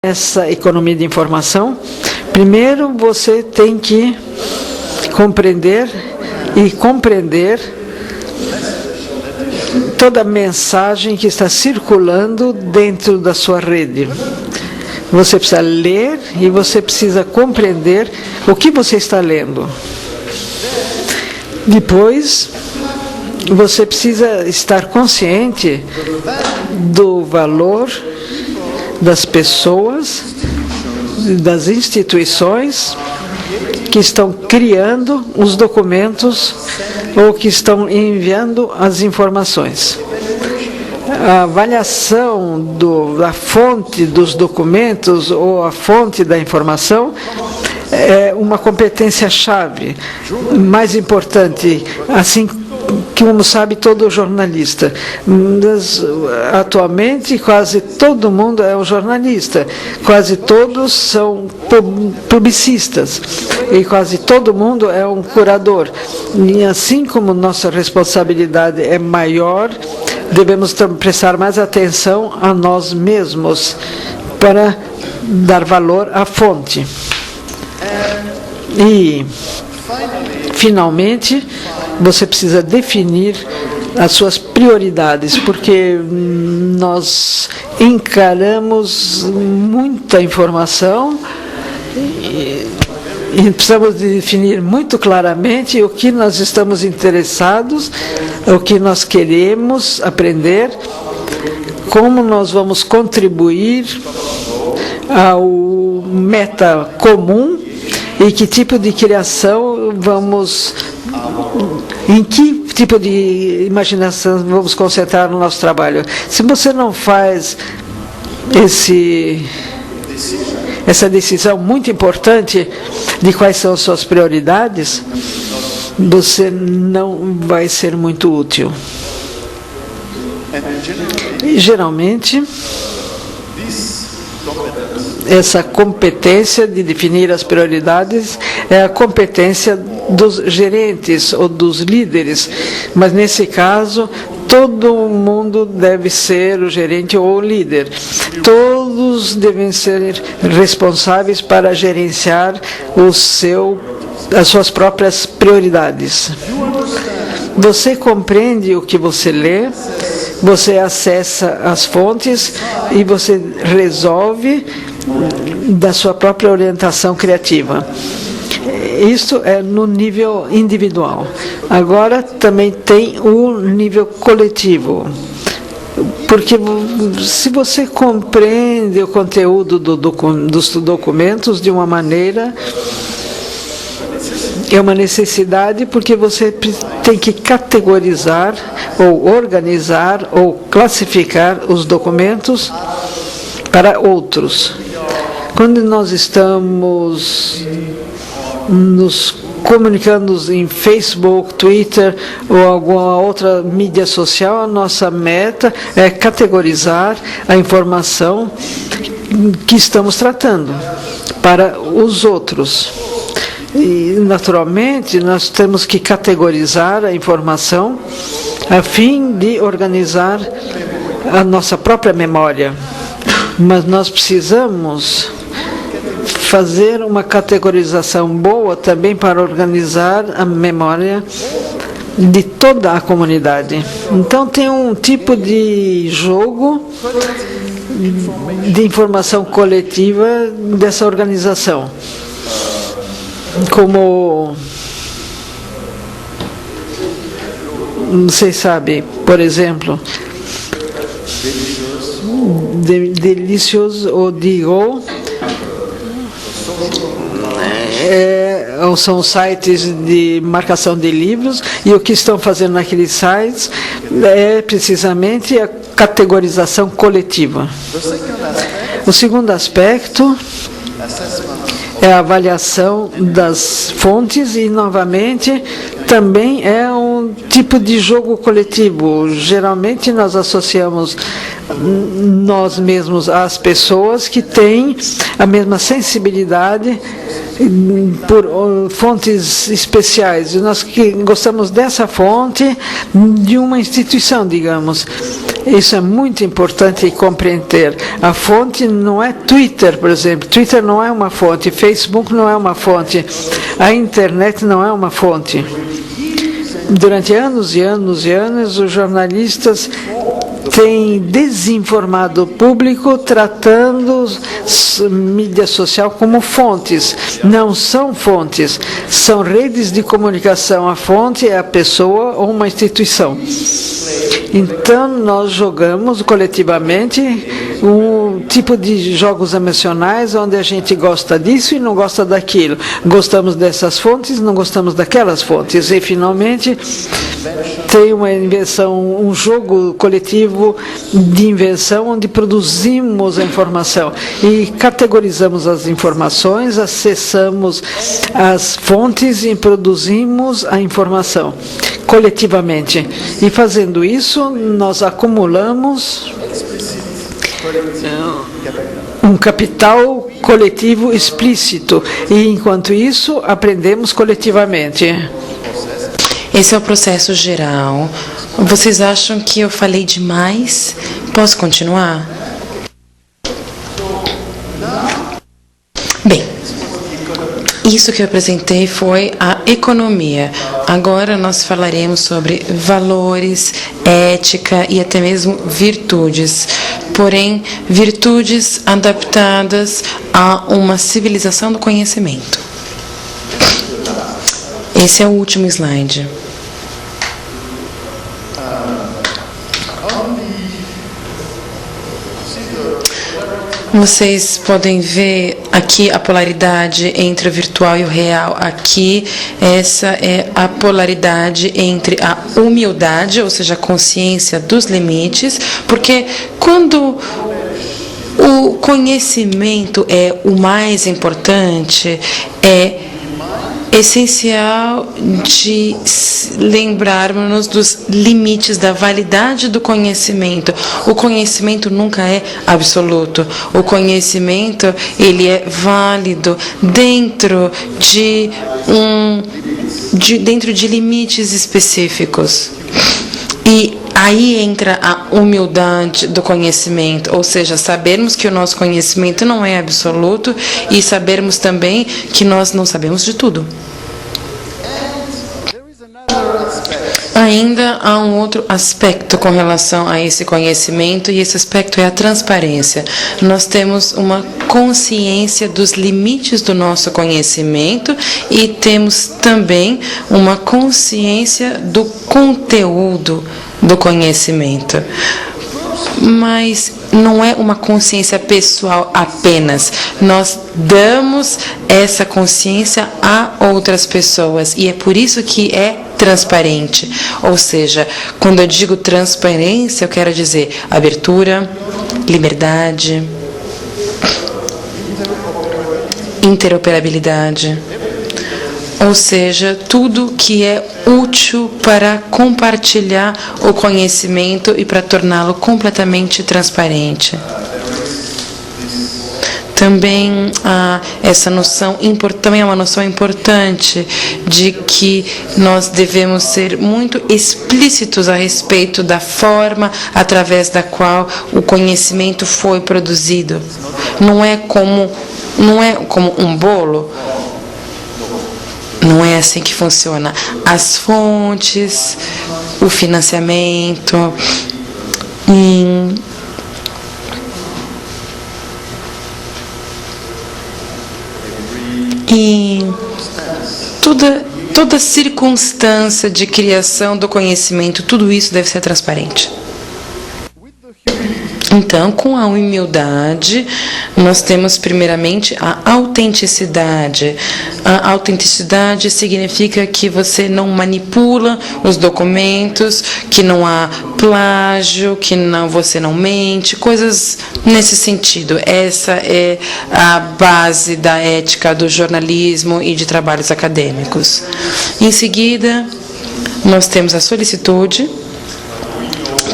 essa economia de informação, primeiro você tem que compreender toda a mensagem que está circulando dentro da sua rede. Você precisa ler e você precisa compreender o que você está lendo. Depois, você precisa estar consciente do valor das pessoas, das instituições que estão criando os documentos ou que estão enviando as informações. A avaliação da fonte dos documentos ou a fonte da informação é uma competência-chave, mais importante, assim como sabe todo jornalista. Atualmente, quase todo mundo é um jornalista, quase todos são publicistas e quase todo mundo é um curador. E assim como nossa responsabilidade é maior, devemos prestar mais atenção a nós mesmos para dar valor à fonte. E, finalmente, você precisa definir as suas prioridades, porque nós encaramos muita informação e precisamos definir muito claramente o que nós estamos interessados, o que nós queremos aprender, como nós vamos contribuir ao meta comum e que tipo de criação em que tipo de imaginação vamos concentrar no nosso trabalho. Se você não faz essa decisão muito importante de quais são as suas prioridades, você não vai ser muito útil. E, geralmente, essa competência de definir as prioridades é a competência dos gerentes ou dos líderes, mas nesse caso todo mundo deve ser o gerente ou o líder. Todos devem ser responsáveis para gerenciar as suas próprias prioridades. Você compreende o que você lê, você acessa as fontes e você resolve da sua própria orientação criativa. Isso é no nível individual. Agora também tem o nível coletivo. Porque se você compreende o conteúdo dos documentos de uma maneira, é uma necessidade, porque você tem que categorizar, ou organizar, ou classificar os documentos para outros. Quando nós estamos nos comunicando em Facebook, Twitter ou alguma outra mídia social, a nossa meta é categorizar a informação que estamos tratando para os outros. E, naturalmente, nós temos que categorizar a informação a fim de organizar a nossa própria memória. Mas nós precisamos fazer uma categorização boa também para organizar a memória de toda a comunidade. Então, tem um tipo de jogo de informação coletiva dessa organização. Como vocês sabem, por exemplo, Delicious ou Digo são sites de marcação de livros, e o que estão fazendo naqueles sites é precisamente a categorização coletiva. O segundo aspecto é a avaliação das fontes e, novamente, também é um tipo de jogo coletivo. Geralmente nós associamos nós mesmos às pessoas que têm a mesma sensibilidade por fontes especiais. E nós que gostamos dessa fonte de uma instituição, digamos. Isso é muito importante compreender. A fonte não é Twitter, por exemplo. Twitter não é uma fonte, Facebook não é uma fonte, a internet não é uma fonte. Durante anos e anos e anos, os jornalistas têm desinformado o público, tratando mídia social como fontes. Não são fontes, são redes de comunicação. A fonte é a pessoa ou uma instituição. Então, nós jogamos coletivamente um tipo de jogos emocionais onde a gente gosta disso e não gosta daquilo. Gostamos dessas fontes, não gostamos daquelas fontes. E, finalmente, tem uma invenção, um jogo coletivo de invenção onde produzimos a informação e categorizamos as informações, acessamos as fontes e produzimos a informação coletivamente. E fazendo isso, nós acumulamos um capital coletivo explícito e, enquanto isso, aprendemos coletivamente. Esse é o processo geral. Vocês acham que eu falei demais? Posso continuar? Bem, isso que eu apresentei foi a economia. Agora nós falaremos sobre valores, ética e até mesmo virtudes. Porém, virtudes adaptadas a uma civilização do conhecimento. Esse é o último slide. Vocês podem ver aqui a polaridade entre o virtual e o real. Aqui, essa é a polaridade entre a humildade, ou seja, a consciência dos limites, porque quando o conhecimento é o mais importante, é essencial de lembrarmos dos limites da validade do conhecimento. O conhecimento nunca é absoluto. O conhecimento, ele é válido dentro de limites específicos. E aí entra a humildade do conhecimento, ou seja, sabermos que o nosso conhecimento não é absoluto e sabermos também que nós não sabemos de tudo. Ainda há um outro aspecto com relação a esse conhecimento, e esse aspecto é a transparência. Nós temos uma consciência dos limites do nosso conhecimento e temos também uma consciência do conteúdo do conhecimento. Mas não é uma consciência pessoal apenas. Nós damos essa consciência a outras pessoas e é por isso que é transparente. Ou seja, quando eu digo transparência, eu quero dizer abertura, liberdade, interoperabilidade. Ou seja, tudo que é útil para compartilhar o conhecimento e para torná-lo completamente transparente. Também essa noção também é uma noção importante de que nós devemos ser muito explícitos a respeito da forma através da qual o conhecimento foi produzido. Não é como um bolo. Não é assim que funciona. As fontes, o financiamento e toda circunstância de criação do conhecimento, tudo isso deve ser transparente. Então, com a humildade, nós temos primeiramente a autenticidade. A autenticidade significa que você não manipula os documentos, que não há plágio, que você não mente, coisas nesse sentido. Essa é a base da ética do jornalismo e de trabalhos acadêmicos. Em seguida, Nós temos a solicitude,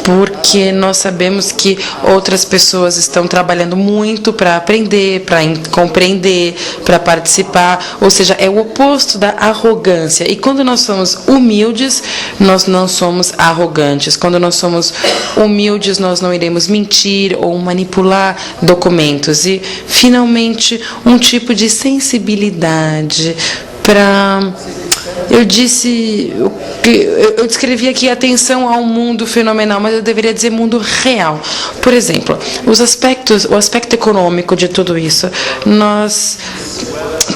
porque nós sabemos que outras pessoas estão trabalhando muito para aprender, para compreender, para participar, ou seja, é o oposto da arrogância. E quando nós somos humildes, nós não somos arrogantes. Quando nós somos humildes, nós não iremos mentir ou manipular documentos. E, finalmente, um tipo de sensibilidade para... Eu descrevi aqui atenção ao mundo fenomenal, mas eu deveria dizer mundo real. Por exemplo, o aspecto econômico de tudo isso. Nós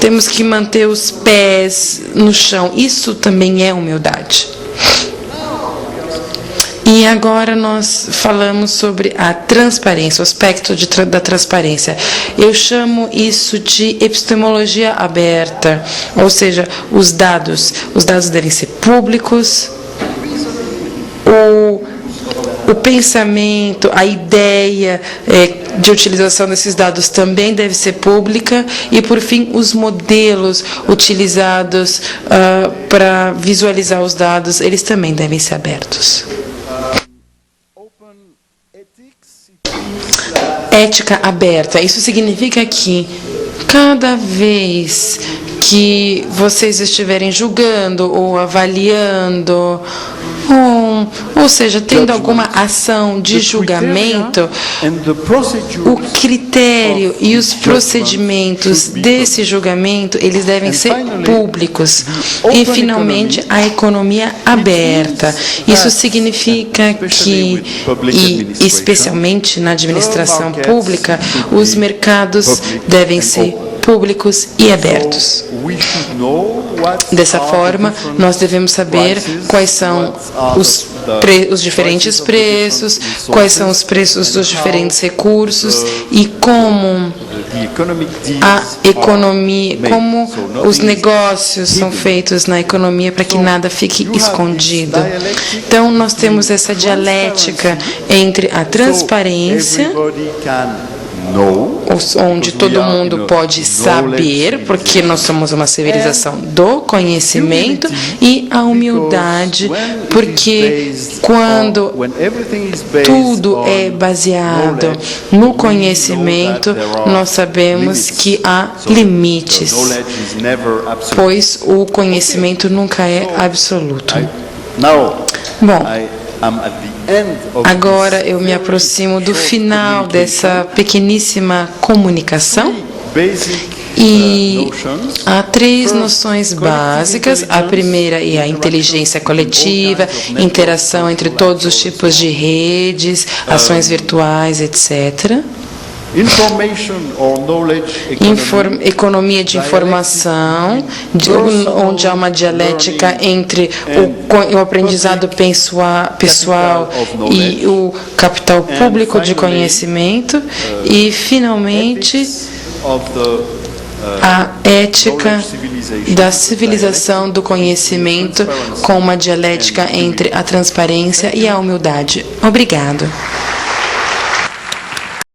temos que manter os pés no chão. Isso também é humildade. E agora nós falamos sobre a transparência, o aspecto da transparência. Eu chamo isso de epistemologia aberta, ou seja, os dados devem ser públicos, o pensamento, a ideia de utilização desses dados também deve ser pública e, por fim, os modelos utilizados para visualizar os dados, eles também devem ser abertos. Ética aberta. Isso significa que cada vez que vocês estiverem julgando ou avaliando, ou seja, tendo alguma ação de julgamento, o critério e os procedimentos desse julgamento, eles devem ser públicos. E, finalmente, a economia aberta. Isso significa que, e especialmente na administração pública, os mercados devem ser públicos e abertos. Dessa forma, nós devemos saber quais são os diferentes preços, quais são os preços dos diferentes recursos e como a economia, como os negócios são feitos na economia para que nada fique escondido. Então, nós temos essa dialética entre a transparência, onde todo mundo pode saber, porque nós somos uma civilização do conhecimento, e a humildade, porque quando tudo é baseado no conhecimento, nós sabemos que há limites, pois o conhecimento nunca é absoluto. Bom, agora eu me aproximo do final dessa pequeníssima comunicação e há 3 noções básicas. A primeira é a inteligência coletiva, interação entre todos os tipos de redes, ações virtuais, etc. Economia de informação, onde há uma dialética entre o aprendizado pessoal e o capital público de conhecimento. E, finalmente, a ética da civilização do conhecimento, com uma dialética entre a transparência e a humildade. Obrigado.